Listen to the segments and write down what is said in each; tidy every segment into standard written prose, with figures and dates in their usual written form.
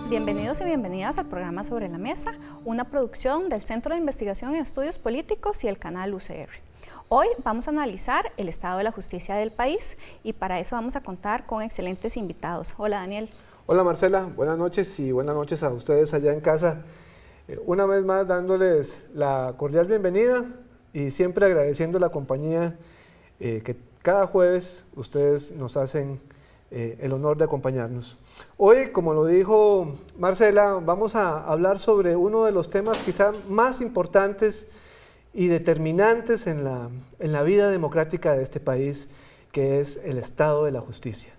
Bienvenidos y bienvenidas al programa Sobre la Mesa, una producción del Centro de Investigación en Estudios Políticos y el canal UCR. Hoy vamos a analizar el estado de la justicia del país y para eso vamos a contar con excelentes invitados. Hola, Daniel. Hola, Marcela. Buenas noches y buenas noches a ustedes allá en casa. Una vez más dándoles la cordial bienvenida y siempre agradeciendo la compañía que cada jueves ustedes nos hacen el honor de acompañarnos. Hoy, como lo dijo Marcela, vamos a hablar sobre uno de los temas quizá más importantes y determinantes en la vida democrática de este país, que es el estado de la justicia.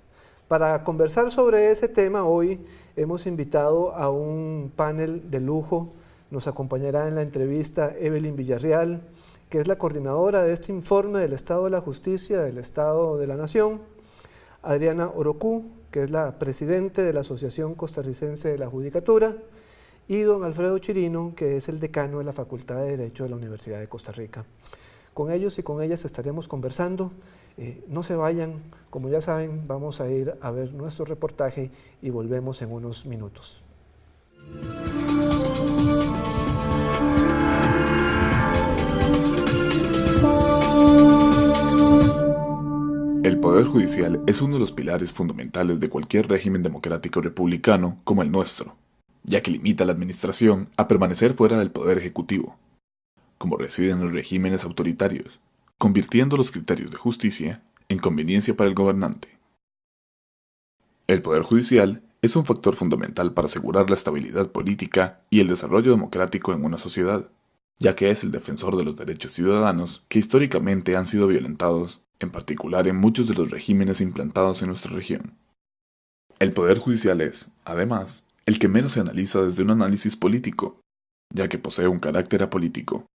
Para conversar sobre ese tema, hoy hemos invitado a un panel de lujo. Nos acompañará en la entrevista Evelyn Villarreal, que es la coordinadora de este informe del estado de la justicia del Estado de la Nación, Adriana Orocú, que es la presidente de la Asociación Costarricense de la Judicatura, y don Alfredo Chirino, que es el decano de la Facultad de Derecho de la Universidad de Costa Rica. Con ellos y con ellas estaremos conversando. No se vayan, como ya saben, vamos a ir a ver nuestro reportaje y volvemos en unos minutos. El Poder Judicial es uno de los pilares fundamentales de cualquier régimen democrático republicano como el nuestro, ya que limita a la administración a permanecer fuera del Poder Ejecutivo, como reside en los regímenes autoritarios, convirtiendo los criterios de justicia en conveniencia para el gobernante. El Poder Judicial es un factor fundamental para asegurar la estabilidad política y el desarrollo democrático en una sociedad, ya que es el defensor de los derechos ciudadanos que históricamente han sido violentados, en particular en muchos de los regímenes implantados en nuestra región. El Poder Judicial es, además, el que menos se analiza desde un análisis político, ya que posee un carácter apolítico.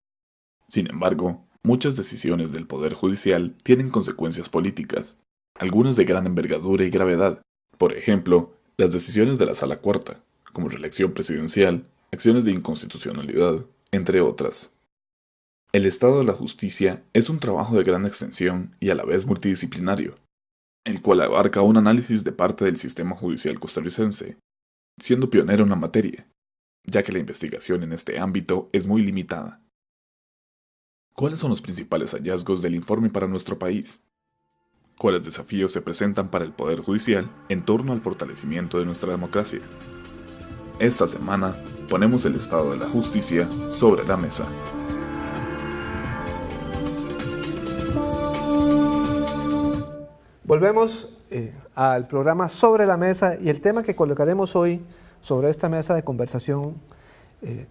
Sin embargo, muchas decisiones del Poder Judicial tienen consecuencias políticas, algunas de gran envergadura y gravedad. Por ejemplo, las decisiones de la Sala Cuarta, como reelección presidencial, acciones de inconstitucionalidad, entre otras. El estado de la justicia es un trabajo de gran extensión y a la vez multidisciplinario, el cual abarca un análisis de parte del sistema judicial costarricense, siendo pionero en la materia, ya que la investigación en este ámbito es muy limitada. ¿Cuáles son los principales hallazgos del informe para nuestro país? ¿Cuáles desafíos se presentan para el Poder Judicial en torno al fortalecimiento de nuestra democracia? Esta semana ponemos el estado de la justicia sobre la mesa. Volvemos al programa Sobre la Mesa y el tema que colocaremos hoy sobre esta mesa de conversación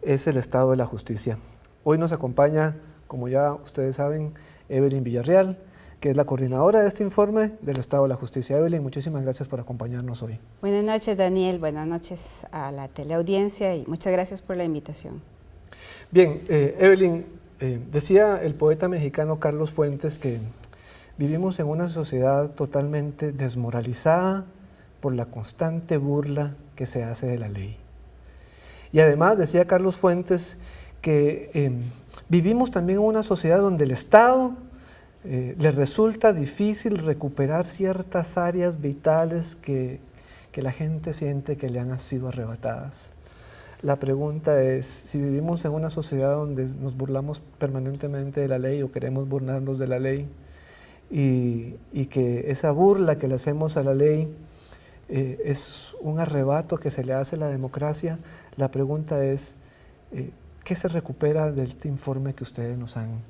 es el estado de la justicia. Hoy nos acompaña, como ya ustedes saben, Evelyn Villarreal, que es la coordinadora de este informe del estado de la justicia. Evelyn, muchísimas gracias por acompañarnos hoy. Buenas noches, Daniel. Buenas noches a la teleaudiencia y muchas gracias por la invitación. Bien, Evelyn, decía el poeta mexicano Carlos Fuentes que vivimos en una sociedad totalmente desmoralizada por la constante burla que se hace de la ley. Y además decía Carlos Fuentes que vivimos también en una sociedad donde el Estado le resulta difícil recuperar ciertas áreas vitales que la gente siente que le han sido arrebatadas. La pregunta es, si vivimos en una sociedad donde nos burlamos permanentemente de la ley o queremos burlarnos de la ley, y que esa burla que le hacemos a la ley es un arrebato que se le hace a la democracia, la pregunta es, ¿qué se recupera de este informe que ustedes nos han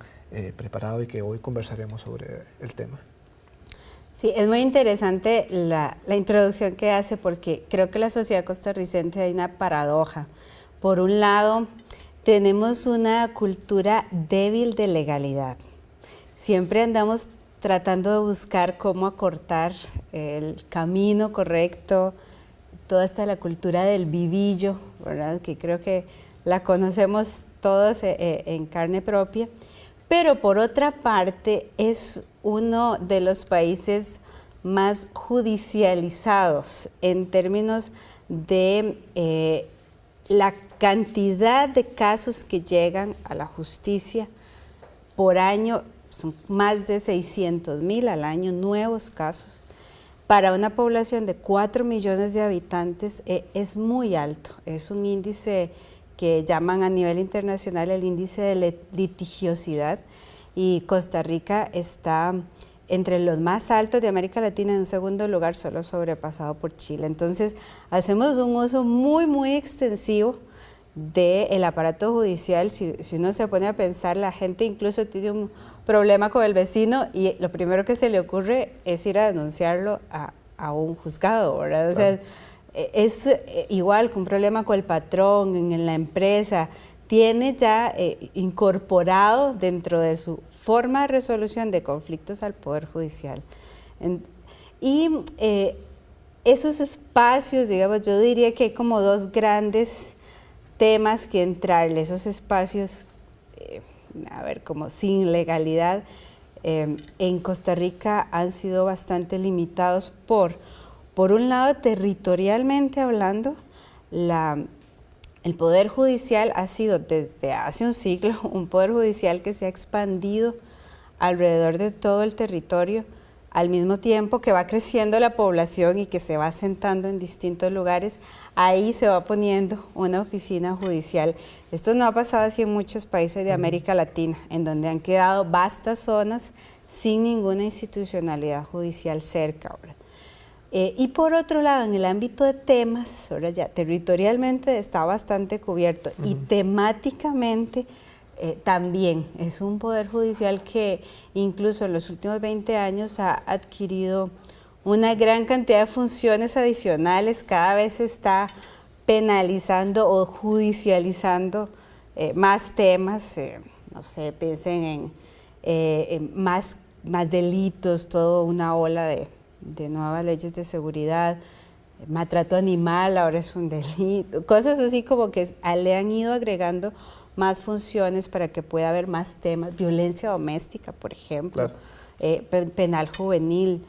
preparado y que hoy conversaremos sobre el tema? Sí, es muy interesante la introducción que hace porque creo que la sociedad costarricense hay una paradoja. Por un lado, tenemos una cultura débil de legalidad. Siempre andamos tratando de buscar cómo acortar el camino correcto, toda la cultura del vivillo, ¿verdad? Que creo que la conocemos todos en carne propia, pero por otra parte es uno de los países más judicializados en términos de la cantidad de casos que llegan a la justicia por año. Son más de 600,000 al año nuevos casos. para una población de 4 millones de habitantes es muy alto. Es un índice que llaman a nivel internacional el índice de litigiosidad, y Costa Rica está entre los más altos de América Latina, en un segundo lugar, solo sobrepasado por Chile. Entonces, hacemos un uso muy, muy extensivo del aparato judicial. Si uno se pone a pensar, la gente incluso tiene un problema con el vecino y lo primero que se le ocurre es ir a denunciarlo a un juzgado, ¿verdad? O sea, es igual que un problema con el patrón, en la empresa, tiene ya incorporado dentro de su forma de resolución de conflictos al Poder Judicial. Y esos espacios, digamos, yo diría que hay como dos grandes temas que entrarle, esos espacios, como sin legalidad, en Costa Rica han sido bastante limitados por un lado, territorialmente hablando, el Poder Judicial ha sido desde hace un siglo un Poder Judicial que se ha expandido alrededor de todo el territorio, al mismo tiempo que va creciendo la población y que se va asentando en distintos lugares. Ahí se va poniendo una oficina judicial. Esto no ha pasado así en muchos países de América Latina, en donde han quedado vastas zonas sin ninguna institucionalidad judicial cerca, ¿verdad? Y por otro lado, en el ámbito de temas, ahora ya territorialmente está bastante cubierto, y temáticamente también es un Poder Judicial que incluso en los últimos 20 años ha adquirido una gran cantidad de funciones adicionales. Cada vez se está penalizando o judicializando más temas, no sé, piensen en más delitos, toda una ola de nuevas leyes de seguridad, maltrato animal ahora es un delito, cosas así como que le han ido agregando más funciones para que pueda haber más temas, violencia doméstica, por ejemplo, claro. Penal juvenil,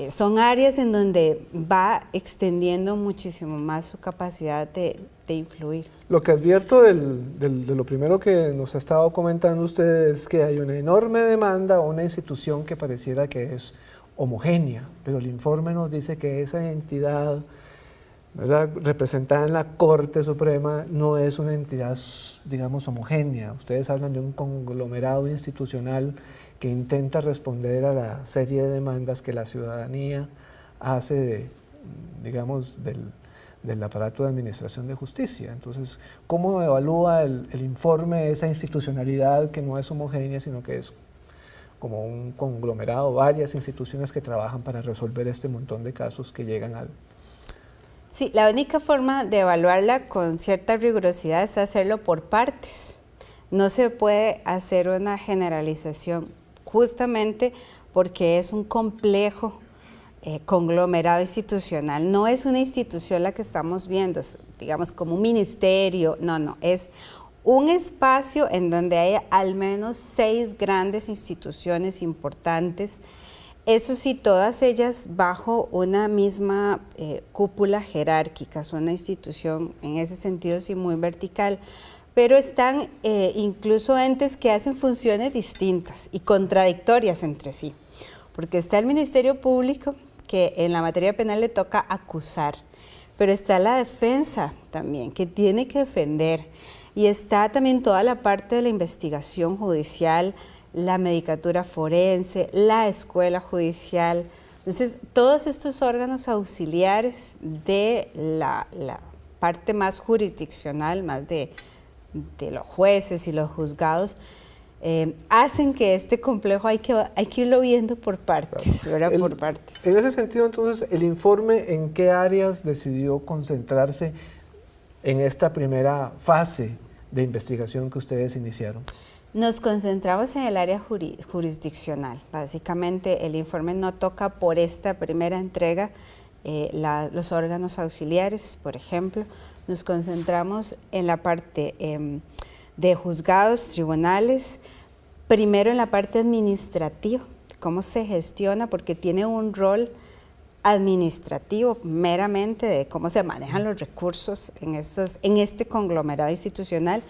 son áreas en donde va extendiendo muchísimo más su capacidad de influir. Lo que advierto de lo primero que nos ha estado comentando usted es que hay una enorme demanda a una institución que pareciera que es homogénea, pero el informe nos dice que esa entidad, ¿verdad?, representada en la Corte Suprema, no es una entidad, digamos, homogénea. Ustedes hablan de un conglomerado institucional que intenta responder a la serie de demandas que la ciudadanía hace del aparato de administración de justicia. Entonces, ¿cómo evalúa el informe esa institucionalidad que no es homogénea, sino que es como un conglomerado, varias instituciones que trabajan para resolver este montón de casos que llegan al... Sí, la única forma de evaluarla con cierta rigurosidad es hacerlo por partes. No se puede hacer una generalización, justamente porque es un complejo conglomerado institucional. No es una institución la que estamos viendo, digamos, como un ministerio, no, es un espacio en donde hay al menos 6 grandes instituciones importantes, eso sí, todas ellas bajo una misma cúpula jerárquica. Es una institución en ese sentido sí muy vertical, pero están incluso entes que hacen funciones distintas y contradictorias entre sí, porque está el Ministerio Público, que en la materia penal le toca acusar, pero está la defensa también, que tiene que defender, y está también toda la parte de la investigación judicial, la medicatura forense, la escuela judicial. Entonces, todos estos órganos auxiliares de la parte más jurisdiccional, más de los jueces y los juzgados, hacen que este complejo hay que irlo viendo por partes, ¿verdad? Por partes. En ese sentido, entonces, ¿el informe en qué áreas decidió concentrarse en esta primera fase de investigación que ustedes iniciaron? Nos concentramos en el área jurisdiccional. Básicamente, el informe no toca por esta primera entrega los órganos auxiliares, por ejemplo. Nos concentramos en la parte de juzgados, tribunales, primero en la parte administrativa, cómo se gestiona, porque tiene un rol administrativo meramente de cómo se manejan los recursos en este conglomerado institucional.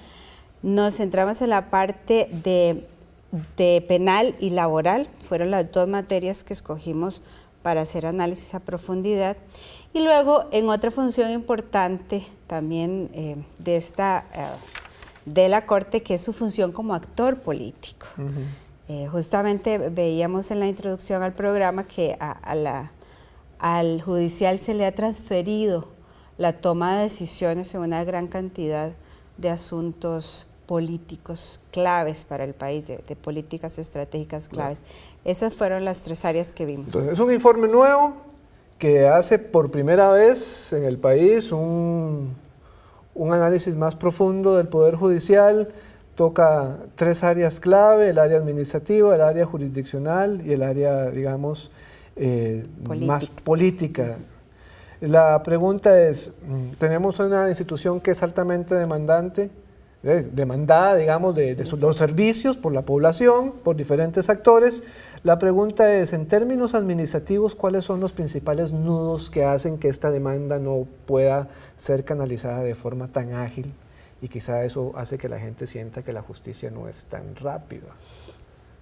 Nos centramos en la parte de penal y laboral, fueron las 2 materias que escogimos para hacer análisis a profundidad. Y luego, en otra función importante también de la Corte, que es su función como actor político. Justamente veíamos en la introducción al programa que al judicial se le ha transferido la toma de decisiones en una gran cantidad de asuntos políticos claves para el país, de políticas estratégicas claves. Esas fueron las 3 áreas que vimos. Entonces, es un informe nuevo que hace por primera vez en el país un análisis más profundo del Poder Judicial. Toca 3 áreas clave: el área administrativa, el área jurisdiccional y el área, digamos, más política. La pregunta es, tenemos una institución que es altamente demandada, digamos, de los servicios por la población, por diferentes actores. La pregunta es, en términos administrativos, ¿cuáles son los principales nudos que hacen que esta demanda no pueda ser canalizada de forma tan ágil? Y quizá eso hace que la gente sienta que la justicia no es tan rápida.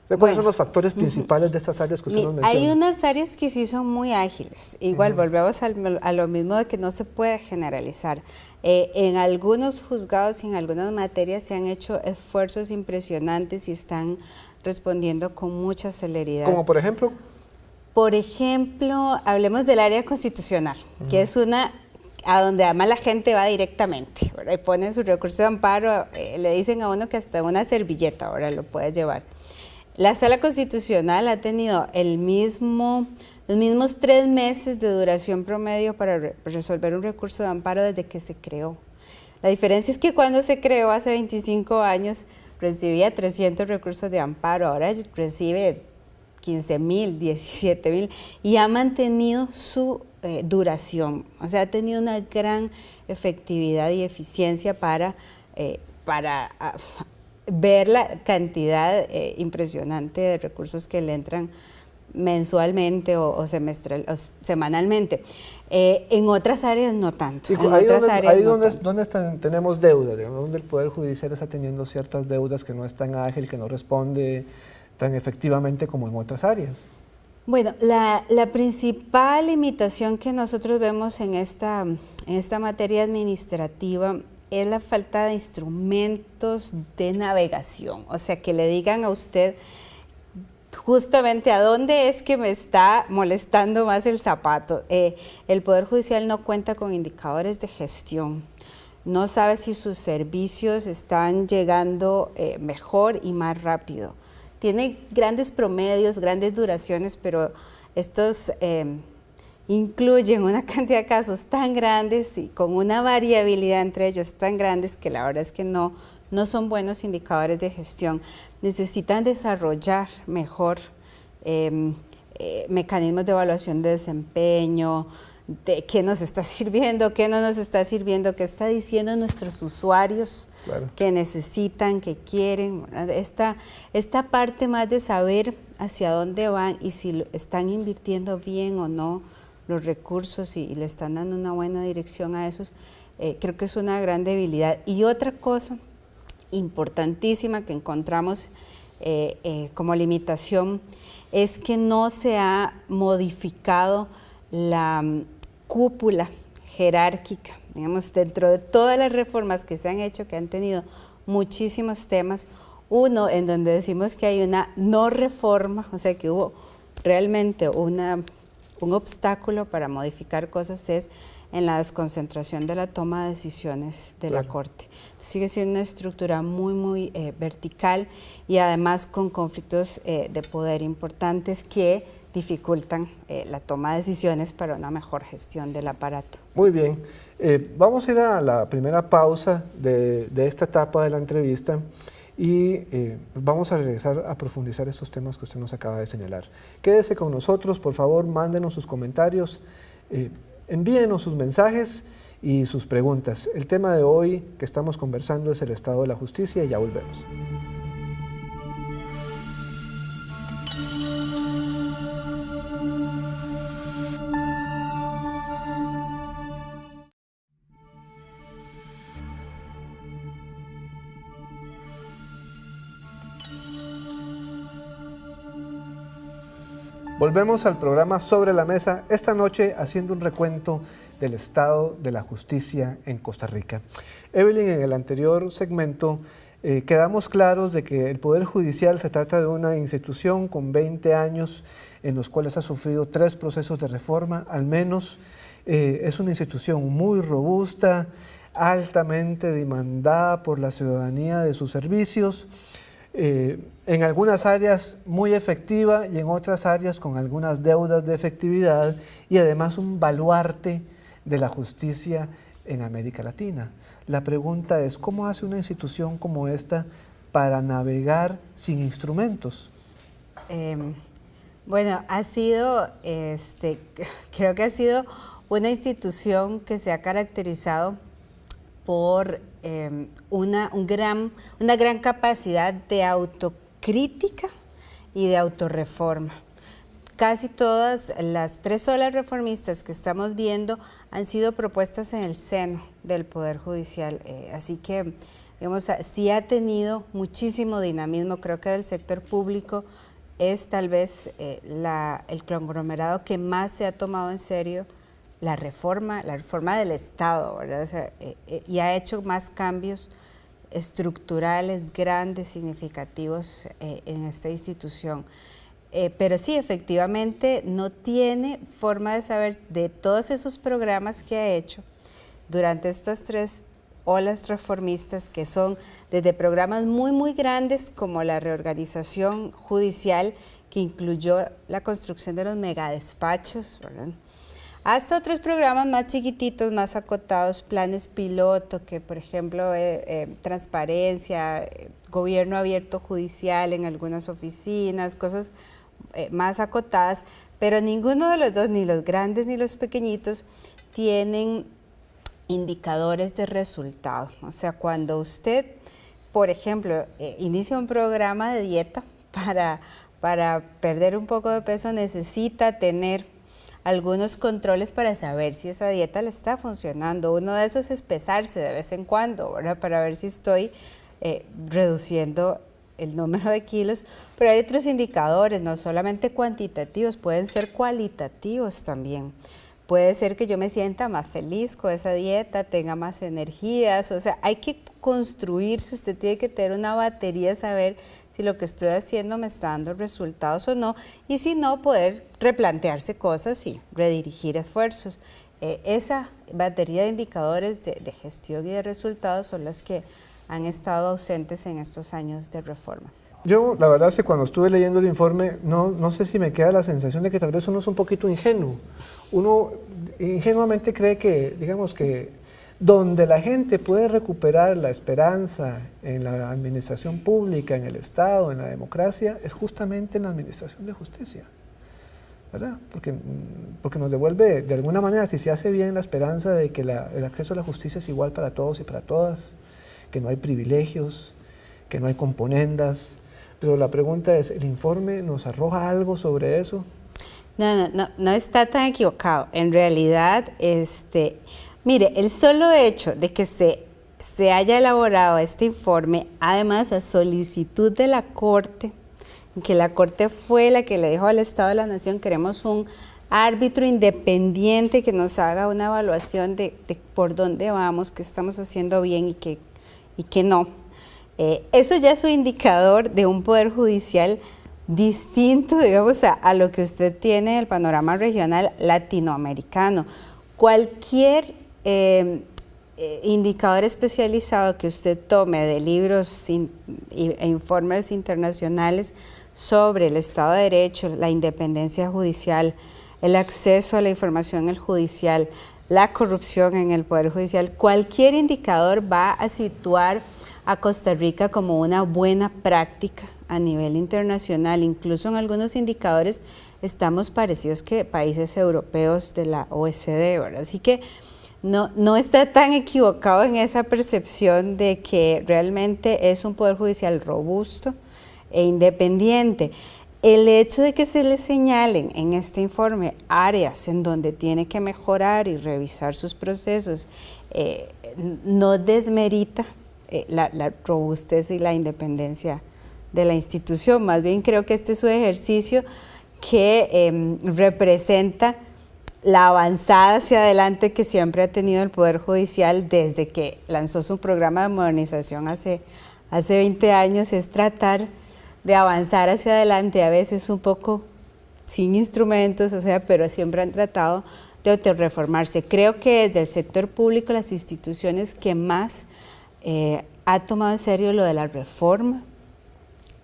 ¿Cuáles son los factores principales de estas áreas que usted nos menciona? Hay unas áreas que sí son muy ágiles. Igual volvemos a lo mismo de que no se puede generalizar. En algunos juzgados y en algunas materias se han hecho esfuerzos impresionantes y están respondiendo con mucha celeridad. ¿Como por ejemplo? Por ejemplo, hablemos del área constitucional, que es una a donde además la gente va directamente, ¿verdad? Y ponen su recurso de amparo, le dicen a uno que hasta una servilleta ahora lo puede llevar. La Sala Constitucional ha tenido los mismos 3 meses de duración promedio para resolver un recurso de amparo desde que se creó. La diferencia es que cuando se creó hace 25 años recibía 300 recursos de amparo, ahora recibe 15,000, 17,000 y ha mantenido su duración. O sea, ha tenido una gran efectividad y eficiencia para ver la cantidad impresionante de recursos que le entran mensualmente o semanalmente. En otras áreas no tanto. Ahí donde tenemos deuda, digamos, donde el Poder Judicial está teniendo ciertas deudas, que no es tan ágil, que no responde tan efectivamente como en otras áreas. Bueno, la principal limitación que nosotros vemos en esta materia administrativa es la falta de instrumentos de navegación, o sea, que le digan a usted justamente a dónde es que me está molestando más el zapato. El Poder Judicial no cuenta con indicadores de gestión, no sabe si sus servicios están llegando mejor y más rápido. Tiene grandes promedios, grandes duraciones, pero estos incluyen una cantidad de casos tan grandes y con una variabilidad entre ellos tan grandes que la verdad es que no son buenos indicadores de gestión. Necesitan desarrollar mejor mecanismos de evaluación de desempeño, de qué nos está sirviendo, qué no nos está sirviendo, qué está diciendo nuestros usuarios, claro, que necesitan, que quieren. Esta parte más de saber hacia dónde van y si están invirtiendo bien o no los recursos y le están dando una buena dirección a esos, creo que es una gran debilidad. Y otra cosa importantísima que encontramos como limitación es que no se ha modificado la cúpula jerárquica, digamos, dentro de todas las reformas que se han hecho, que han tenido muchísimos temas, uno en donde decimos que hay una no reforma, o sea que hubo realmente un obstáculo para modificar cosas, es en la desconcentración de la toma de decisiones de la Corte. Sigue siendo una estructura muy vertical y además con conflictos de poder importantes que dificultan la toma de decisiones para una mejor gestión del aparato. Muy bien, vamos a ir a la primera pausa de esta etapa de la entrevista y vamos a regresar a profundizar estos temas que usted nos acaba de señalar. Quédese con nosotros, por favor, mándenos sus comentarios, envíenos sus mensajes y sus preguntas. El tema de hoy que estamos conversando es el estado de la justicia y ya volvemos. Volvemos al programa Sobre la Mesa, esta noche haciendo un recuento del estado de la justicia en Costa Rica. Evelyn, en el anterior segmento quedamos claros de que el Poder Judicial se trata de una institución con 20 años en los cuales ha sufrido 3 procesos de reforma, al menos. Es una institución muy robusta, altamente demandada por la ciudadanía de sus servicios, en algunas áreas muy efectiva y en otras áreas con algunas deudas de efectividad, y además un baluarte de la justicia en América Latina. La pregunta es, ¿cómo hace una institución como esta para navegar sin instrumentos? Bueno, creo que ha sido una institución que se ha caracterizado por una gran capacidad de autocrítica y de autorreforma. Casi todas las 3 olas reformistas que estamos viendo han sido propuestas en el seno del Poder Judicial, así que digamos, sí ha tenido muchísimo dinamismo. Creo que del sector público es tal vez el conglomerado que más se ha tomado en serio la reforma del Estado, ¿verdad? O sea, y ha hecho más cambios estructurales grandes, significativos en esta institución. Pero sí, efectivamente, no tiene forma de saber de todos esos programas que ha hecho durante estas 3 olas reformistas, que son desde programas muy, muy grandes como la reorganización judicial, que incluyó la construcción de los megadespachos, ¿verdad?, hasta otros programas más chiquititos, más acotados, planes piloto, que por ejemplo transparencia, gobierno abierto judicial en algunas oficinas, cosas más acotadas, pero ninguno de los dos, ni los grandes ni los pequeñitos, tienen indicadores de resultado. O sea, cuando usted, por ejemplo, inicia un programa de dieta para perder un poco de peso, necesita tener algunos controles para saber si esa dieta le está funcionando. Uno de esos es pesarse de vez en cuando, ¿verdad?, para ver si estoy reduciendo el número de kilos, pero hay otros indicadores, no solamente cuantitativos, pueden ser cualitativos también. Puede ser que yo me sienta más feliz con esa dieta, tenga más energías, o sea, hay que construirse, usted tiene que tener una batería, saber si lo que estoy haciendo me está dando resultados o no, y si no, poder replantearse cosas y redirigir esfuerzos. Esa batería de indicadores de gestión y de resultados son las que han estado ausentes en estos años de reformas. Yo, la verdad es que cuando estuve leyendo el informe, no sé si me queda la sensación de que tal vez uno es un poquito ingenuo. Uno ingenuamente cree que, digamos que, donde la gente puede recuperar la esperanza en la administración pública, en el Estado, en la democracia, es justamente en la administración de justicia, ¿verdad? Porque nos devuelve, de alguna manera, si se hace bien, la esperanza de que el acceso a la justicia es igual para todos y para todas, que no hay privilegios, que no hay componendas, pero la pregunta es, ¿el informe nos arroja algo sobre eso? No está tan equivocado. En realidad, mire, el solo hecho de que se haya elaborado este informe, además a solicitud de la Corte, que la Corte fue la que le dijo al Estado de la Nación, queremos un árbitro independiente que nos haga una evaluación de por dónde vamos, qué estamos haciendo bien y qué no. Eso ya es un indicador de un poder judicial distinto, digamos, a lo que usted tiene en el panorama regional latinoamericano. Cualquier indicador especializado que usted tome de libros e informes internacionales sobre el Estado de Derecho, la independencia judicial, el acceso a la información judicial, la corrupción en el Poder Judicial, cualquier indicador va a situar a Costa Rica como una buena práctica a nivel internacional. Incluso en algunos indicadores estamos parecidos que países europeos de la OECD, ¿verdad? Así que no está tan equivocado en esa percepción de que realmente es un Poder Judicial robusto e independiente. El hecho de que se le señalen en este informe áreas en donde tiene que mejorar y revisar sus procesos no desmerita la robustez y la independencia de la institución. Más bien creo que este es un ejercicio que representa la avanzada hacia adelante que siempre ha tenido el Poder Judicial desde que lanzó su programa de modernización hace 20 años, es tratar de avanzar hacia adelante, a veces un poco sin instrumentos, o sea, pero siempre han tratado de autorreformarse. Creo que desde el sector público, las instituciones que más ha tomado en serio lo de la reforma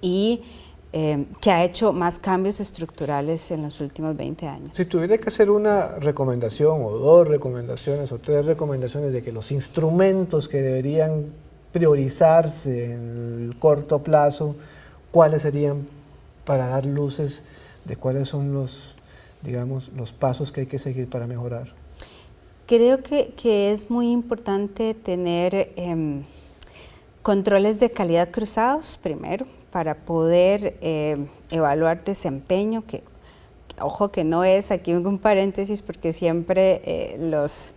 y que ha hecho más cambios estructurales en los últimos 20 años. Si tuviera que hacer una recomendación o 2 recomendaciones o 3 recomendaciones de que los instrumentos que deberían priorizarse en el corto plazo, ¿cuáles serían para dar luces de cuáles son los, digamos, los pasos que hay que seguir para mejorar? Creo que es muy importante tener controles de calidad cruzados primero, para poder evaluar desempeño, que ojo que no es, aquí vengo un paréntesis porque siempre los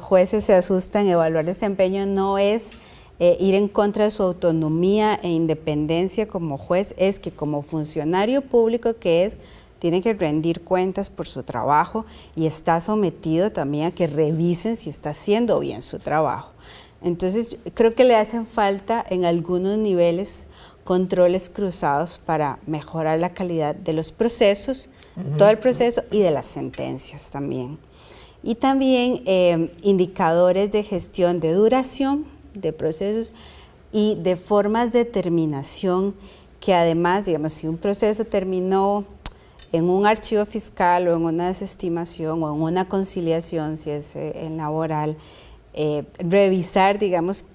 jueces se asustan, evaluar desempeño no es ir en contra de su autonomía e independencia como juez, es que como funcionario público que es, tiene que rendir cuentas por su trabajo y está sometido también a que revisen si está haciendo bien su trabajo. Entonces creo que le hacen falta en algunos niveles controles cruzados para mejorar la calidad de los procesos, todo el proceso y de las sentencias también. Y también indicadores de gestión de duración de procesos y de formas de terminación que además, digamos, si un proceso terminó en un archivo fiscal o en una desestimación o en una conciliación, si es en laboral, revisar, digamos,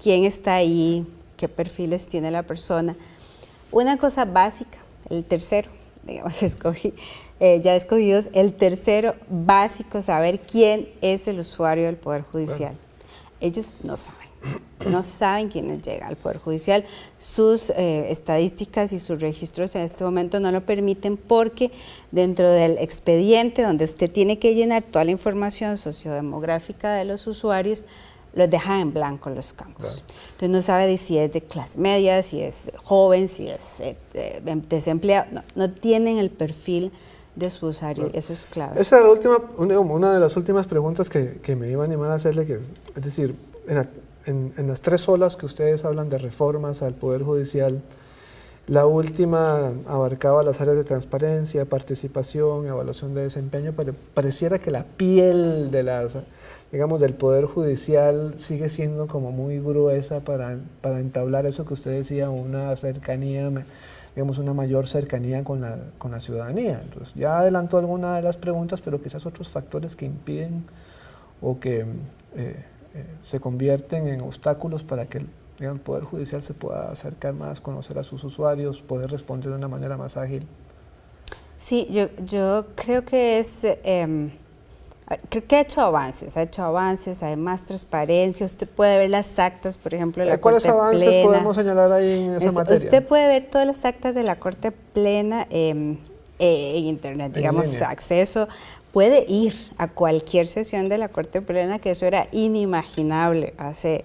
quién está ahí, qué perfiles tiene la persona. Una cosa básica, el tercero, digamos, ya escogidos, el tercero básico, saber quién es el usuario del Poder Judicial. Ellos no saben quiénes llegan al Poder Judicial. Sus estadísticas y sus registros en este momento no lo permiten porque dentro del expediente donde usted tiene que llenar toda la información sociodemográfica de los usuarios, los dejan en blanco los campos. Claro. Entonces no sabe si es de clase media, si es joven, si es desempleado. No tienen el perfil de su usuario, claro. Eso es clave. Esa es la última, una de las últimas preguntas que me iba a animar a hacerle, es decir, en las 3 olas que ustedes hablan de reformas al Poder Judicial, la última abarcaba las áreas de transparencia, participación, evaluación de desempeño, pero pareciera que la piel de del Poder Judicial sigue siendo como muy gruesa para entablar eso que usted decía, una cercanía, digamos, una mayor cercanía con la ciudadanía. Entonces, ya adelantó alguna de las preguntas, pero quizás otros factores que impiden o que se convierten en obstáculos para que el Poder Judicial se pueda acercar más, conocer a sus usuarios, poder responder de una manera más ágil. Sí, yo creo que creo que ha hecho avances, hay más transparencia, usted puede ver las actas, por ejemplo, de la Corte Plena. ¿Cuáles avances podemos señalar ahí en esa materia? Usted puede ver todas las actas de la Corte Plena en internet, digamos, acceso. Puede ir a cualquier sesión de la Corte Plena, que eso era inimaginable hace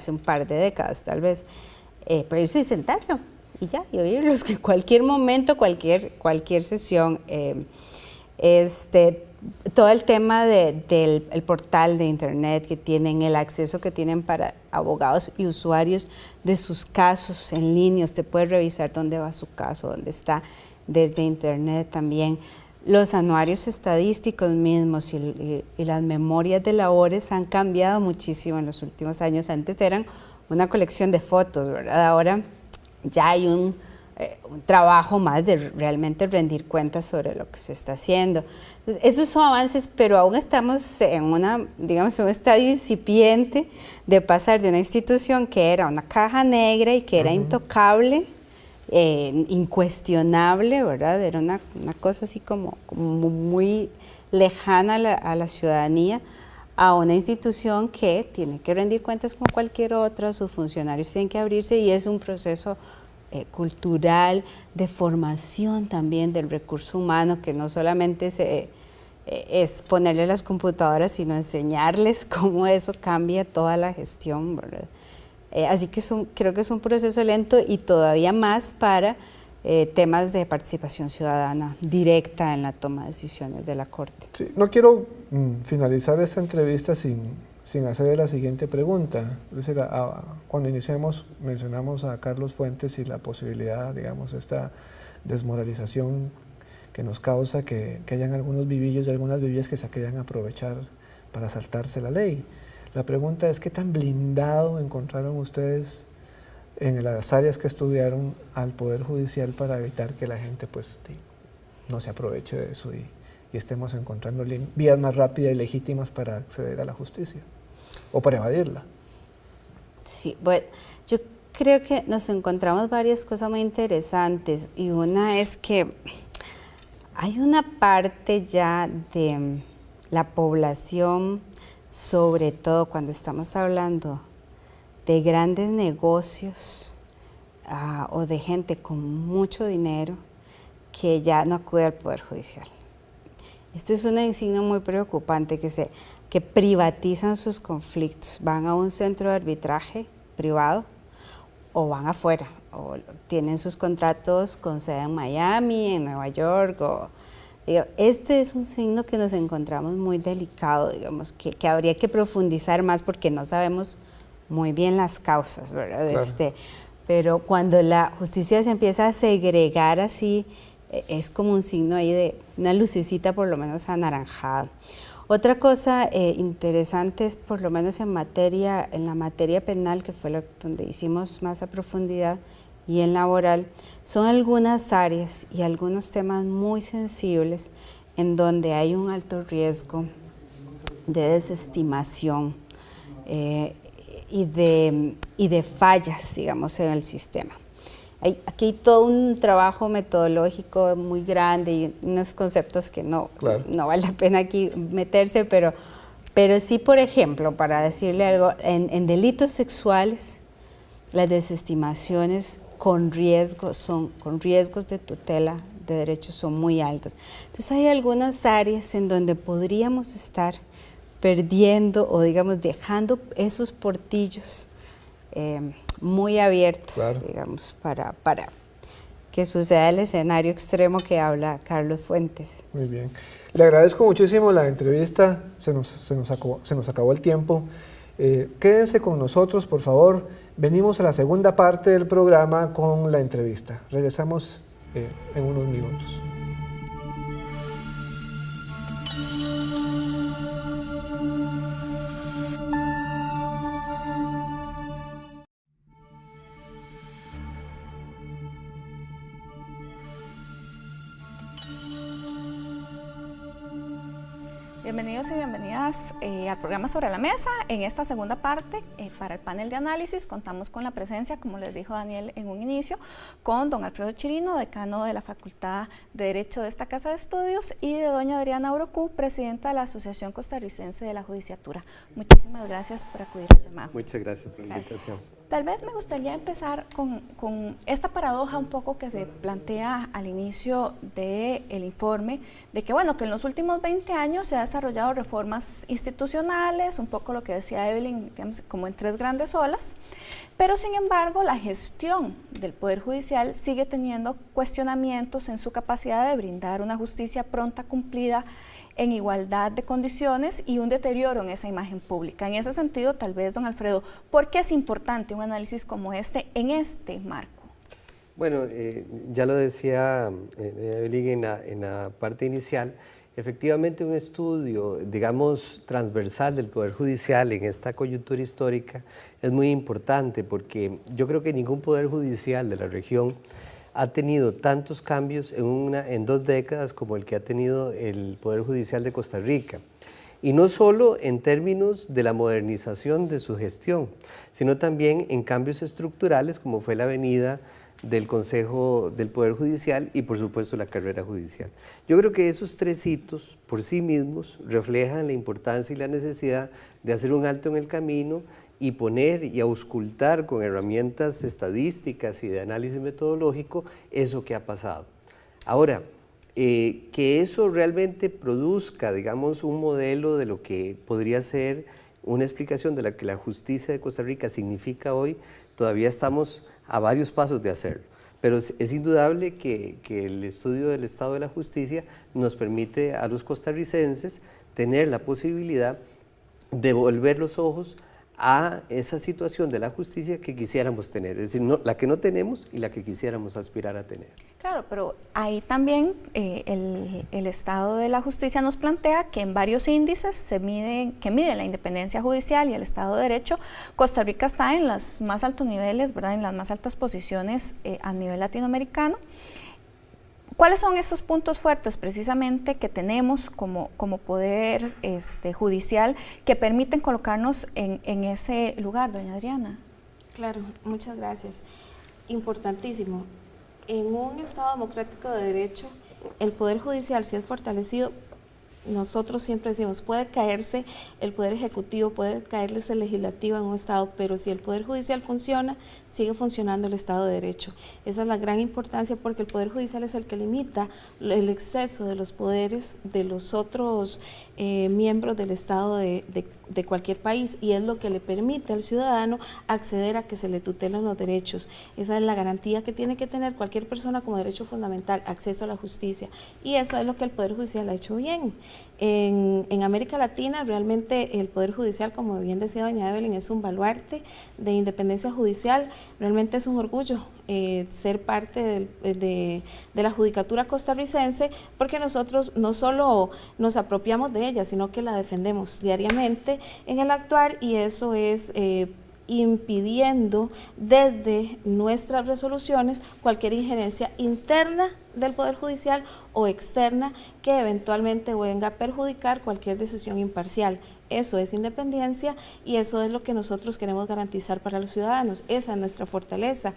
un par de décadas tal vez. Puede irse y sentarse y oírlos, que cualquier momento, cualquier sesión. Todo el tema del portal de internet que tienen, el acceso que tienen para abogados y usuarios de sus casos en línea, usted puede revisar dónde va su caso, dónde está desde internet también. Los anuarios estadísticos mismos y las memorias de labores han cambiado muchísimo en los últimos años. Antes eran una colección de fotos, ¿verdad? Ahora ya hay un trabajo más de realmente rendir cuentas sobre lo que se está haciendo. Entonces, esos son avances, pero aún estamos en un estadio incipiente de pasar de una institución que era una caja negra y que era intocable, incuestionable, ¿verdad? Era una cosa así como muy lejana a la ciudadanía, a una institución que tiene que rendir cuentas como cualquier otra, sus funcionarios tienen que abrirse y es un proceso cultural, de formación también del recurso humano, que no solamente es ponerle las computadoras, sino enseñarles cómo eso cambia toda la gestión, ¿verdad? Así que creo que es un proceso lento y todavía más para temas de participación ciudadana directa en la toma de decisiones de la Corte. Sí, no quiero finalizar esta entrevista sin hacer la siguiente pregunta. Es decir, cuando iniciamos mencionamos a Carlos Fuentes y la posibilidad, digamos, esta desmoralización que nos causa que hayan algunos vivillos y algunas vivillas que se quieran aprovechar para saltarse la ley. La pregunta es, ¿qué tan blindado encontraron ustedes en las áreas que estudiaron al Poder Judicial para evitar que la gente pues no se aproveche de eso y estemos encontrando vías más rápidas y legítimas para acceder a la justicia o para evadirla? Sí, bueno, yo creo que nos encontramos varias cosas muy interesantes y una es que hay una parte ya de la población, sobre todo cuando estamos hablando de grandes negocios o de gente con mucho dinero que ya no acude al Poder Judicial. Esto es una insignia muy preocupante, que privatizan sus conflictos, van a un centro de arbitraje privado o van afuera, o tienen sus contratos con sede en Miami, en Nueva York. Este es un signo que nos encontramos muy delicado, digamos, que habría que profundizar más porque no sabemos muy bien las causas, ¿verdad? Claro. Pero cuando la justicia se empieza a segregar así, es como un signo ahí de una lucecita por lo menos anaranjada. Otra cosa interesante es, por lo menos en la materia penal, que fue donde hicimos más a profundidad, y en laboral, son algunas áreas y algunos temas muy sensibles en donde hay un alto riesgo de desestimación y de fallas, digamos, en el sistema. Aquí hay todo un trabajo metodológico muy grande y unos conceptos que no vale la pena aquí meterse, pero sí, por ejemplo, para decirle algo, en delitos sexuales, las desestimaciones con riesgos de tutela de derechos son muy altas. Entonces hay algunas áreas en donde podríamos estar perdiendo o, digamos, dejando esos portillos muy abiertos, claro, digamos, para que suceda el escenario extremo que habla Carlos Fuentes. Muy bien. Le agradezco muchísimo la entrevista, se nos acabó el tiempo. Quédense con nosotros, por favor. Venimos a la segunda parte del programa con la entrevista. Regresamos en unos minutos. Bienvenidos y bienvenidas al programa Sobre la Mesa. En esta segunda parte, para el panel de análisis, contamos con la presencia, como les dijo Daniel en un inicio, con don Alfredo Chirino, decano de la Facultad de Derecho de esta Casa de Estudios, y de doña Adriana Orocú, presidenta de la Asociación Costarricense de la Judicatura. Muchísimas gracias por acudir al llamado. Muchas gracias por la invitación. Tal vez me gustaría empezar con esta paradoja un poco que se plantea al inicio del informe, de que, bueno, que en los últimos 20 años se han desarrollado reformas institucionales, un poco lo que decía Evelyn, digamos, como en 3 grandes olas, pero sin embargo la gestión del Poder Judicial sigue teniendo cuestionamientos en su capacidad de brindar una justicia pronta, cumplida, en igualdad de condiciones, y un deterioro en esa imagen pública. En ese sentido, tal vez, don Alfredo, ¿por qué es importante un análisis como este en este marco? Bueno, ya lo decía Evelyn en la parte inicial, efectivamente un estudio, digamos, transversal del Poder Judicial en esta coyuntura histórica es muy importante, porque yo creo que ningún Poder Judicial de la región ha tenido tantos cambios en 2 décadas como el que ha tenido el Poder Judicial de Costa Rica. Y no solo en términos de la modernización de su gestión, sino también en cambios estructurales, como fue la venida del Consejo del Poder Judicial y, por supuesto, la carrera judicial. Yo creo que esos 3 hitos por sí mismos reflejan la importancia y la necesidad de hacer un alto en el camino y poner y auscultar con herramientas estadísticas y de análisis metodológico eso que ha pasado. Ahora, que eso realmente produzca, digamos, un modelo de lo que podría ser una explicación de lo que la justicia de Costa Rica significa hoy, todavía estamos a varios pasos de hacerlo. pero es indudable que el estudio del estado de la justicia nos permite a los costarricenses tener la posibilidad de volver los ojos a esa situación de la justicia que quisiéramos tener, es decir, la que no tenemos y la que quisiéramos aspirar a tener. Claro, pero ahí también el estado de la justicia nos plantea que en varios índices que miden la independencia judicial y el Estado de Derecho, Costa Rica está en los más altos niveles, ¿verdad?, en las más altas posiciones a nivel latinoamericano. ¿Cuáles son esos puntos fuertes precisamente que tenemos como poder judicial que permiten colocarnos en ese lugar, doña Adriana? Claro, muchas gracias. Importantísimo. En un Estado democrático de derecho, el Poder Judicial, si es fortalecido, nosotros siempre decimos, puede caerse el Poder Ejecutivo, puede caerse el Legislativo en un Estado, pero si el Poder Judicial funciona, sigue funcionando el Estado de Derecho. Esa es la gran importancia porque el Poder Judicial es el que limita el exceso de los poderes de los otros miembros del Estado de cualquier país y es lo que le permite al ciudadano acceder a que se le tutelen los derechos. Esa es la garantía que tiene que tener cualquier persona como derecho fundamental, acceso a la justicia. Y eso es lo que el Poder Judicial ha hecho bien. En América Latina realmente el Poder Judicial, como bien decía doña Evelyn, es un baluarte de independencia judicial. Realmente es un orgullo ser parte de la judicatura costarricense porque nosotros no solo nos apropiamos de ella, sino que la defendemos diariamente en el actuar y eso es impidiendo desde nuestras resoluciones cualquier injerencia interna del Poder Judicial o externa que eventualmente venga a perjudicar cualquier decisión imparcial. Eso es independencia y eso es lo que nosotros queremos garantizar para los ciudadanos. Esa es nuestra fortaleza.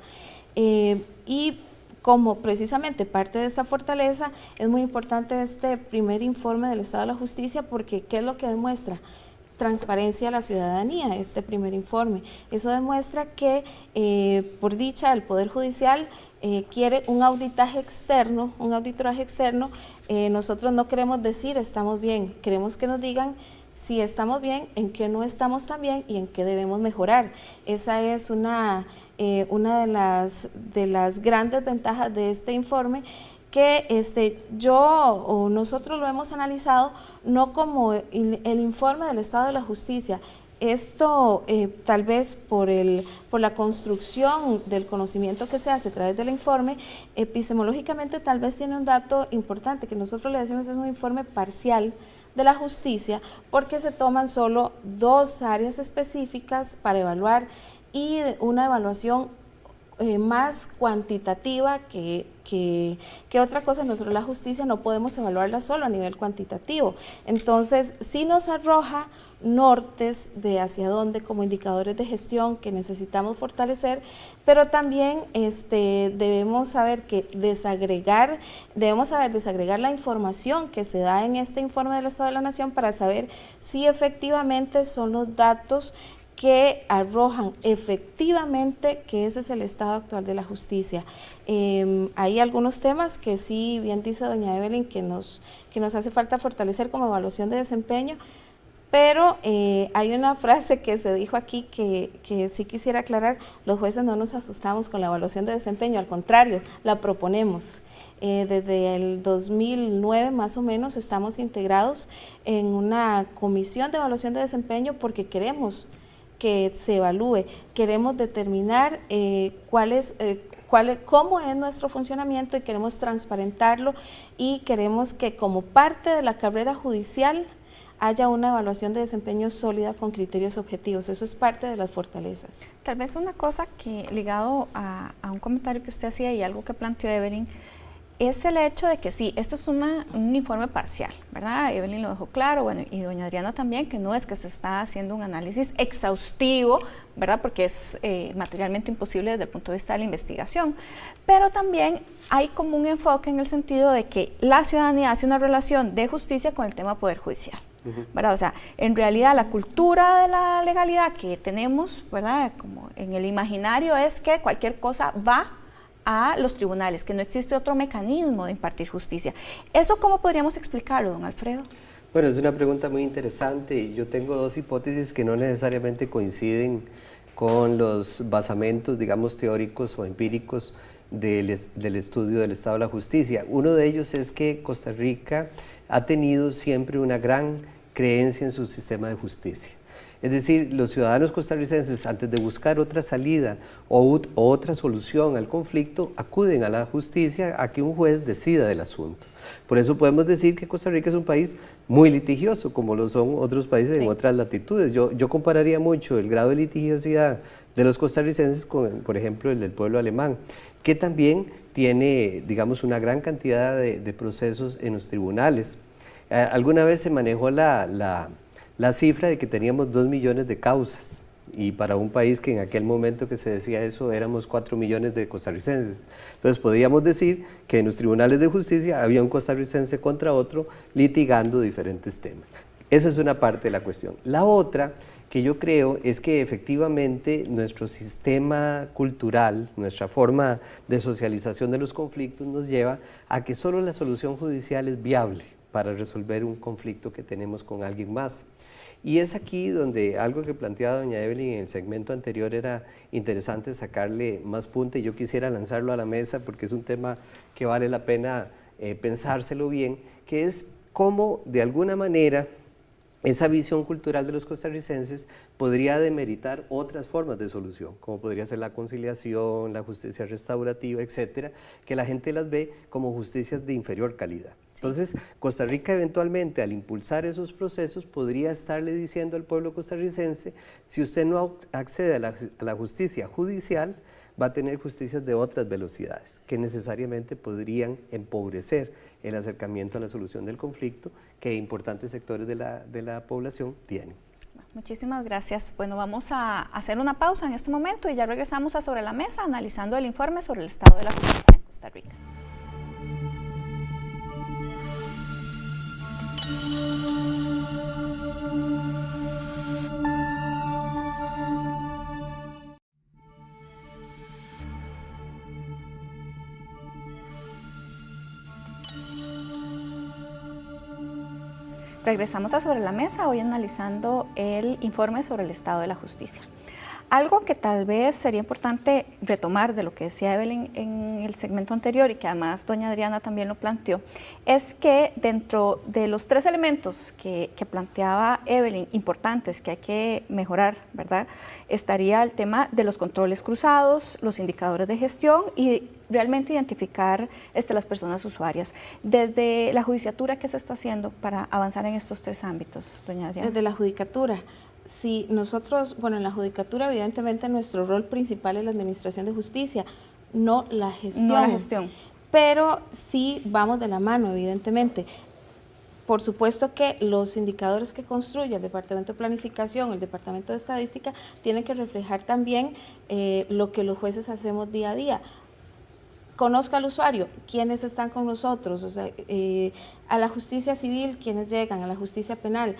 Y como precisamente parte de esta fortaleza es muy importante este primer informe del Estado de la Justicia porque ¿qué es lo que demuestra? Transparencia a la ciudadanía, este primer informe. Eso demuestra que, por dicha, el Poder Judicial quiere un auditaje externo, un auditoraje externo. Nosotros no queremos decir estamos bien, queremos que nos digan si estamos bien, en qué no estamos tan bien y en qué debemos mejorar. Esa es una de las grandes ventajas de este informe que nosotros lo hemos analizado no como el informe del Estado de la Justicia. Esto tal vez por la construcción del conocimiento que se hace a través del informe, epistemológicamente tal vez tiene un dato importante que nosotros le decimos es un informe parcial de la justicia porque se toman solo 2 áreas específicas para evaluar y una evaluación más cuantitativa que otra cosa. Nosotros la justicia no podemos evaluarla solo a nivel cuantitativo, entonces sí nos arroja nortes de hacia dónde como indicadores de gestión que necesitamos fortalecer, pero también debemos saber desagregar la información que se da en este informe del Estado de la Nación para saber si efectivamente son los datos que arrojan efectivamente que ese es el estado actual de la justicia. Hay algunos temas que sí, bien dice doña Evelyn, que nos hace falta fortalecer como evaluación de desempeño, pero hay una frase que se dijo aquí que sí quisiera aclarar: los jueces no nos asustamos con la evaluación de desempeño, al contrario, la proponemos. Desde el 2009 más o menos estamos integrados en una comisión de evaluación de desempeño porque queremos que se evalúe, queremos determinar cómo es nuestro funcionamiento y queremos transparentarlo y queremos que como parte de la carrera judicial haya una evaluación de desempeño sólida con criterios objetivos. Eso es parte de las fortalezas. Tal vez una cosa que ligado a un comentario que usted hacía y algo que planteó Evelyn, es el hecho de que sí, este es un informe parcial, ¿verdad? Evelyn lo dejó claro, bueno, y doña Adriana también, que no es que se está haciendo un análisis exhaustivo, ¿verdad? Porque es materialmente imposible desde el punto de vista de la investigación, pero también hay como un enfoque en el sentido de que la ciudadanía hace una relación de justicia con el tema poder judicial, ¿verdad? O sea, en realidad la cultura de la legalidad que tenemos, ¿verdad? Como en el imaginario es que cualquier cosa va a los tribunales, que no existe otro mecanismo de impartir justicia. ¿Eso cómo podríamos explicarlo, don Alfredo? Bueno, es una pregunta muy interesante. Yo tengo 2 hipótesis que no necesariamente coinciden con los basamentos, digamos, teóricos o empíricos del estudio del Estado de la Justicia. Uno de ellos es que Costa Rica ha tenido siempre una gran creencia en su sistema de justicia. Es decir, los ciudadanos costarricenses, antes de buscar otra salida o otra solución al conflicto, acuden a la justicia a que un juez decida del asunto. Por eso podemos decir que Costa Rica es un país muy litigioso, como lo son otros países en otras latitudes. Yo compararía mucho el grado de litigiosidad de los costarricenses con, por ejemplo, el del pueblo alemán, que también tiene, digamos, una gran cantidad de procesos en los tribunales. Alguna vez se manejó la cifra de que teníamos 2 millones de causas, y para un país que en aquel momento que se decía eso éramos 4 millones de costarricenses. Entonces podíamos decir que en los tribunales de justicia había un costarricense contra otro litigando diferentes temas. Esa es una parte de la cuestión. La otra que yo creo es que efectivamente nuestro sistema cultural, nuestra forma de socialización de los conflictos nos lleva a que solo la solución judicial es viable para resolver un conflicto que tenemos con alguien más. Y es aquí donde algo que planteaba doña Evelyn en el segmento anterior era interesante sacarle más punta, y yo quisiera lanzarlo a la mesa porque es un tema que vale la pena pensárselo bien, que es cómo de alguna manera esa visión cultural de los costarricenses podría demeritar otras formas de solución, como podría ser la conciliación, la justicia restaurativa, etcétera, que la gente las ve como justicias de inferior calidad. Entonces, Costa Rica eventualmente, al impulsar esos procesos, podría estarle diciendo al pueblo costarricense: si usted no accede a la justicia judicial, va a tener justicias de otras velocidades, que necesariamente podrían empobrecer el acercamiento a la solución del conflicto que importantes sectores de la población tienen. Muchísimas gracias. Bueno, vamos a hacer una pausa en este momento y ya regresamos a Sobre la Mesa analizando el informe sobre el estado de la justicia en Costa Rica. Regresamos a Sobre la Mesa, hoy analizando el informe sobre el estado de la justicia. Algo que tal vez sería importante retomar de lo que decía Evelyn en el segmento anterior, y que además doña Adriana también lo planteó, es que dentro de los 3 elementos que planteaba Evelyn, importantes, que hay que mejorar, ¿verdad?, estaría el tema de los controles cruzados, los indicadores de gestión y realmente identificar las personas usuarias. Desde la judicatura, ¿qué se está haciendo para avanzar en estos 3 ámbitos, doña Adriana? Desde la judicatura, si nosotros, bueno, en la judicatura evidentemente nuestro rol principal es la administración de justicia, no la gestión. No la gestión. Pero sí vamos de la mano, evidentemente. Por supuesto que los indicadores que construye el Departamento de Planificación, el Departamento de Estadística, tienen que reflejar también lo que los jueces hacemos día a día. Conozca al usuario, quiénes están con nosotros, o sea, a la justicia civil, quiénes llegan, a la justicia penal,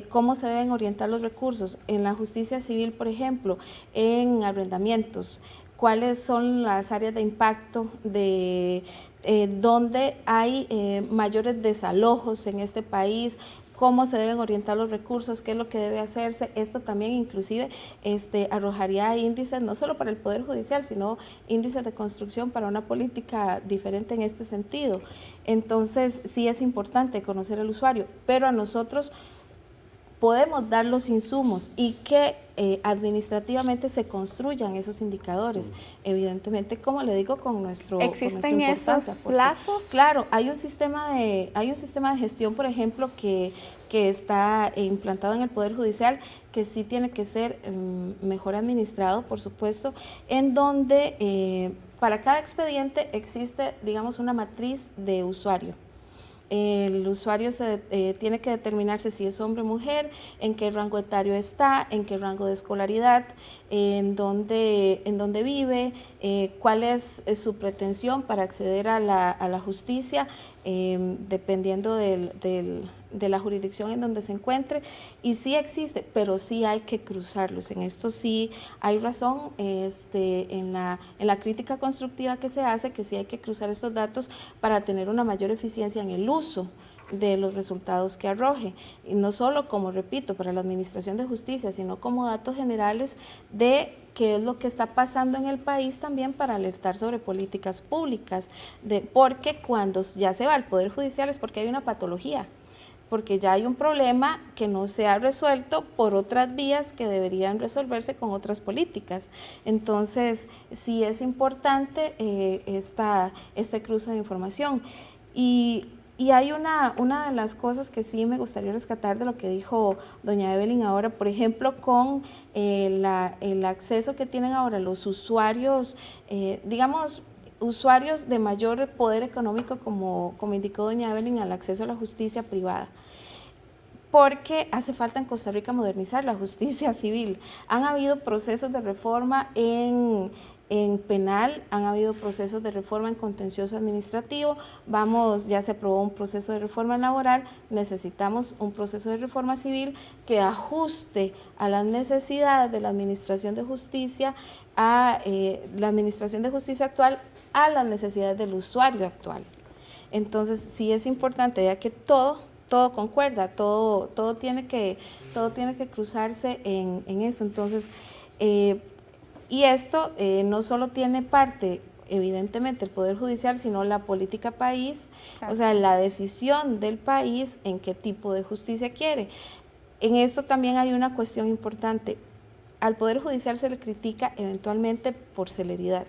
cómo se deben orientar los recursos. En la justicia civil, por ejemplo, en arrendamientos, cuáles son las áreas de impacto de donde hay mayores desalojos en este país, cómo se deben orientar los recursos, qué es lo que debe hacerse. Esto también inclusive arrojaría índices no solo para el Poder Judicial, sino índices de construcción para una política diferente en este sentido. Entonces sí es importante conocer al usuario, pero a nosotros podemos dar los insumos y que administrativamente se construyan esos indicadores, evidentemente, como le digo, con nuestro ¿Existen esos plazos? Claro, hay un sistema de gestión, por ejemplo, que está implantado en el Poder Judicial, que sí tiene que ser mejor administrado, por supuesto, en donde para cada expediente existe, digamos, una matriz de usuario. El usuario tiene que determinarse si es hombre o mujer, en qué rango etario está, en qué rango de escolaridad, en dónde vive, cuál es su pretensión para acceder a la justicia, dependiendo de la jurisdicción en donde se encuentre. Y sí existe, pero sí hay que cruzarlos. En esto sí hay razón en la crítica constructiva que se hace, que sí hay que cruzar estos datos para tener una mayor eficiencia en el uso de los resultados que arroje, y no solo, como repito, para la Administración de Justicia, sino como datos generales de qué es lo que está pasando en el país, también para alertar sobre políticas públicas, porque cuando ya se va al Poder Judicial es porque hay una patología, porque ya hay un problema que no se ha resuelto por otras vías que deberían resolverse con otras políticas. Entonces, sí es importante este cruce de información. Y hay una de las cosas que sí me gustaría rescatar de lo que dijo doña Evelyn ahora, por ejemplo, con el acceso que tienen ahora los usuarios, digamos, usuarios de mayor poder económico, como indicó doña Evelyn, al acceso a la justicia privada. Porque hace falta en Costa Rica modernizar la justicia civil. Han habido procesos de reforma en penal, han habido procesos de reforma en contencioso administrativo, ya se aprobó un proceso de reforma laboral, necesitamos un proceso de reforma civil que ajuste a las necesidades de la Administración de Justicia, a la Administración de Justicia actual, a las necesidades del usuario actual. Entonces, sí es importante, ya que todo concuerda, todo tiene que cruzarse en eso. Entonces, y esto no solo tiene parte, evidentemente, el Poder Judicial, sino la política país, claro. O sea, la decisión del país en qué tipo de justicia quiere. En esto también hay una cuestión importante. Al Poder Judicial se le critica eventualmente por celeridad.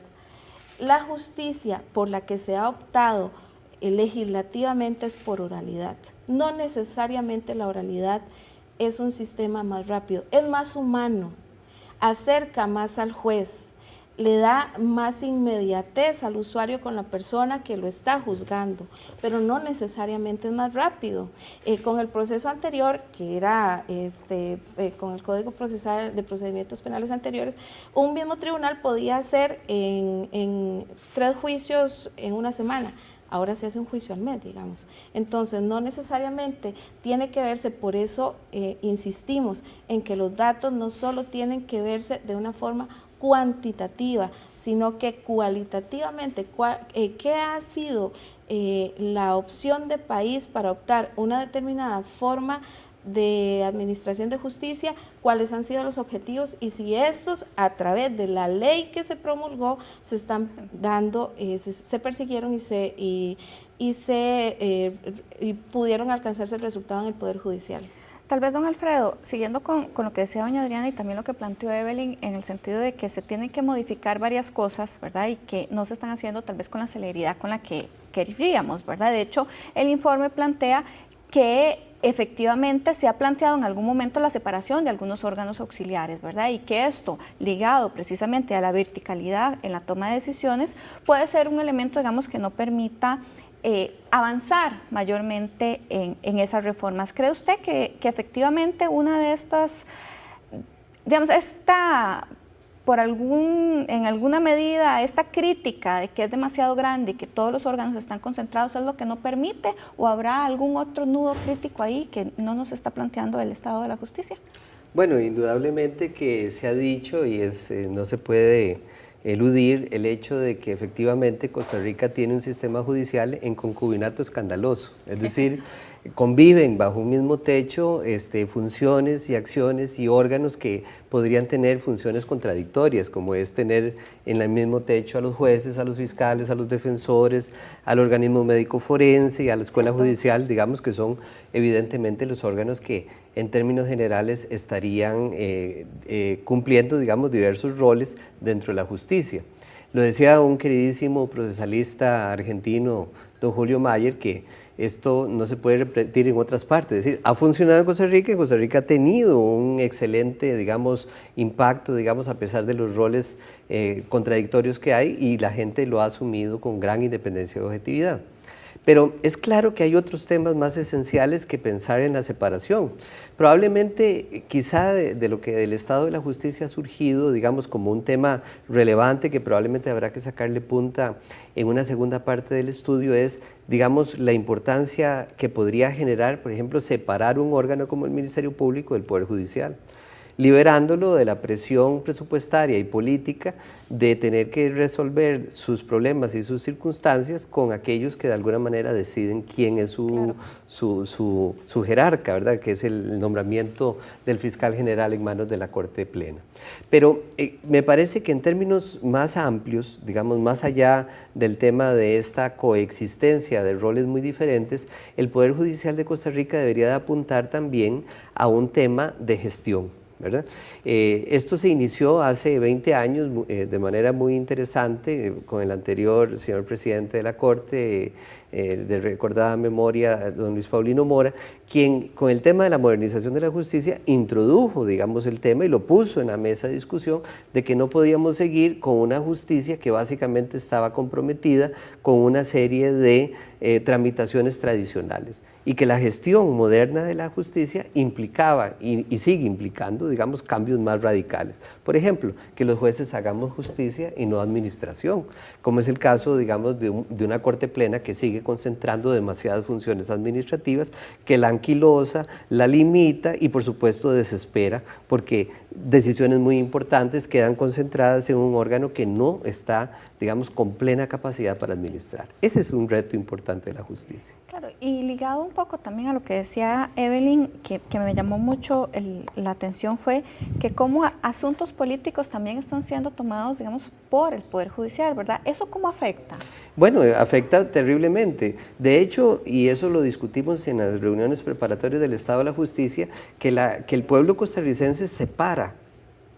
La justicia por la que se ha optado legislativamente es por oralidad. No necesariamente la oralidad es un sistema más rápido, es más humano, acerca más al juez, le da más inmediatez al usuario con la persona que lo está juzgando, pero no necesariamente es más rápido. Con el proceso anterior, que era con el Código Procesal de Procedimientos Penales anteriores, un mismo tribunal podía hacer en 3 juicios en una semana. Ahora se hace un juicio al mes, digamos. Entonces, no necesariamente tiene que verse, por eso insistimos en que los datos no solo tienen que verse de una forma cuantitativa, sino que cualitativamente, ¿qué ha sido la opción de país para optar una determinada forma de administración de justicia, cuáles han sido los objetivos y si estos, a través de la ley que se promulgó, se están dando, se persiguieron y pudieron alcanzarse el resultado en el Poder Judicial. Tal vez, don Alfredo, siguiendo con lo que decía doña Adriana y también lo que planteó Evelyn, en el sentido de que se tienen que modificar varias cosas, ¿verdad? Y que no se están haciendo tal vez con la celeridad con la que queríamos, ¿verdad? De hecho, el informe plantea que efectivamente se ha planteado en algún momento la separación de algunos órganos auxiliares, ¿verdad? Y que esto, ligado precisamente a la verticalidad en la toma de decisiones, puede ser un elemento, digamos, que no permita avanzar mayormente en esas reformas. ¿Cree usted que efectivamente una de estas, digamos, en alguna medida, esta crítica de que es demasiado grande y que todos los órganos están concentrados es lo que no permite, o habrá algún otro nudo crítico ahí que no nos está planteando el Estado de la Justicia? Bueno, indudablemente que se ha dicho y no se puede eludir el hecho de que efectivamente Costa Rica tiene un sistema judicial en concubinato escandaloso, es decir, conviven bajo un mismo techo funciones y acciones y órganos que podrían tener funciones contradictorias, como es tener en el mismo techo a los jueces, a los fiscales, a los defensores, al organismo médico forense y a la escuela judicial, digamos que son evidentemente los órganos que en términos generales estarían cumpliendo, digamos, diversos roles dentro de la justicia. Lo decía un queridísimo procesalista argentino, don Julio Mayer, que esto no se puede repetir en otras partes. Es decir, ha funcionado en Costa Rica y Costa Rica ha tenido un excelente, digamos, impacto, digamos, a pesar de los roles contradictorios que hay, y la gente lo ha asumido con gran independencia y objetividad. Pero es claro que hay otros temas más esenciales que pensar en la separación. Probablemente, quizá de lo que del Estado de la Justicia ha surgido, digamos, como un tema relevante que probablemente habrá que sacarle punta en una segunda parte del estudio, es, digamos, la importancia que podría generar, por ejemplo, separar un órgano como el Ministerio Público del Poder Judicial. liberándolo de la presión presupuestaria y política de tener que resolver sus problemas y sus circunstancias con aquellos que de alguna manera deciden quién es su jerarca, ¿verdad? Que es el nombramiento del fiscal general en manos de la Corte Plena. Pero me parece que en términos más amplios, digamos más allá del tema de esta coexistencia de roles muy diferentes, el Poder Judicial de Costa Rica debería de apuntar también a un tema de gestión, ¿verdad? Esto se inició hace 20 años de manera muy interesante con el anterior señor presidente de la Corte, de recordada memoria, don Luis Paulino Mora, quien con el tema de la modernización de la justicia introdujo, digamos, el tema y lo puso en la mesa de discusión de que no podíamos seguir con una justicia que básicamente estaba comprometida con una serie de tramitaciones tradicionales y que la gestión moderna de la justicia implicaba y sigue implicando, digamos, cambios más radicales. Por ejemplo, que los jueces hagamos justicia y no administración, como es el caso, digamos, de una Corte Plena que sigue concentrando demasiadas funciones administrativas, que la anquilosa, la limita y por supuesto desespera, porque decisiones muy importantes quedan concentradas en un órgano que no está, digamos, con plena capacidad para administrar. Ese es un reto importante de la justicia. Claro, y ligado un poco también a lo que decía Evelyn, que me llamó mucho la atención, fue que cómo asuntos políticos también están siendo tomados, digamos, por el Poder Judicial, ¿verdad? ¿Eso cómo afecta? Bueno, afecta terriblemente. De hecho, y eso lo discutimos en las reuniones preparatorias del Estado de la Justicia, que el pueblo costarricense separa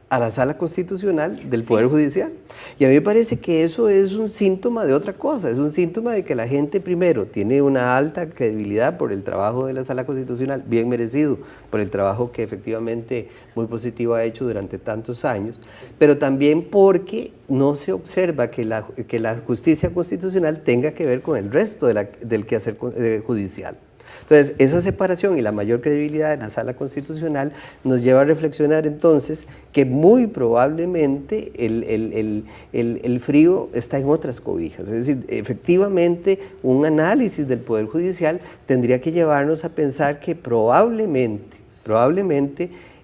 a la Sala Constitucional del Poder Judicial. Y a mí me parece que eso es un síntoma de otra cosa, es un síntoma de que la gente primero tiene una alta credibilidad por el trabajo de la Sala Constitucional, bien merecido por el trabajo que efectivamente muy positivo ha hecho durante tantos años, pero también porque no se observa que la justicia constitucional tenga que ver con el resto del quehacer judicial. Entonces, esa separación y la mayor credibilidad de la Sala Constitucional nos lleva a reflexionar entonces que muy probablemente el frío está en otras cobijas. Es decir, efectivamente un análisis del Poder Judicial tendría que llevarnos a pensar que probablemente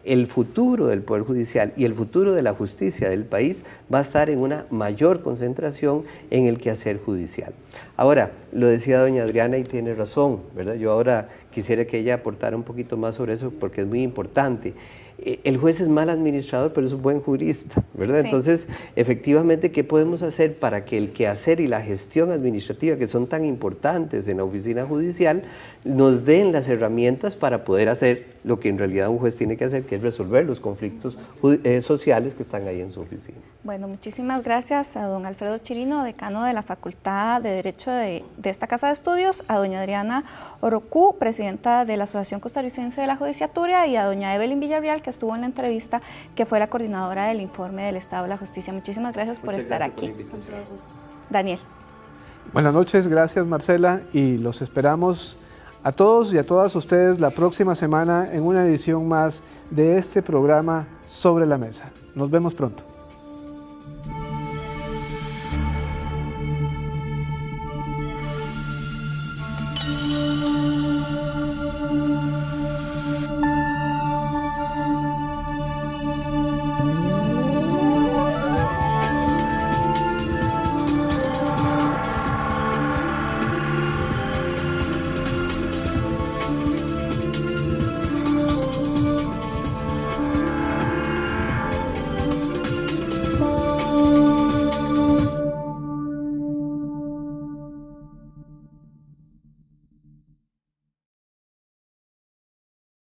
el futuro del Poder Judicial y el futuro de la justicia del país va a estar en una mayor concentración en el quehacer judicial. Ahora, lo decía doña Adriana y tiene razón, ¿verdad? Yo ahora quisiera que ella aportara un poquito más sobre eso porque es muy importante. El juez es mal administrador, pero es un buen jurista, ¿verdad? Sí. Entonces, efectivamente, ¿qué podemos hacer para que el quehacer y la gestión administrativa, que son tan importantes en la oficina judicial, nos den las herramientas para poder hacer lo que en realidad un juez tiene que hacer, que es resolver los conflictos sociales que están ahí en su oficina? Bueno, muchísimas gracias a don Alfredo Chirino, decano de la Facultad de Derecho de esta Casa de Estudios, a doña Adriana Orocú, presidenta de la Asociación Costarricense de la Judiciatura, y a doña Evelyn Villarreal, que estuvo en la entrevista, que fue la coordinadora del informe del Estado de la Justicia. Muchísimas gracias por estar aquí. Daniel. Buenas noches, gracias Marcela, y los esperamos a todos y a todas ustedes la próxima semana en una edición más de este programa Sobre la Mesa. Nos vemos pronto.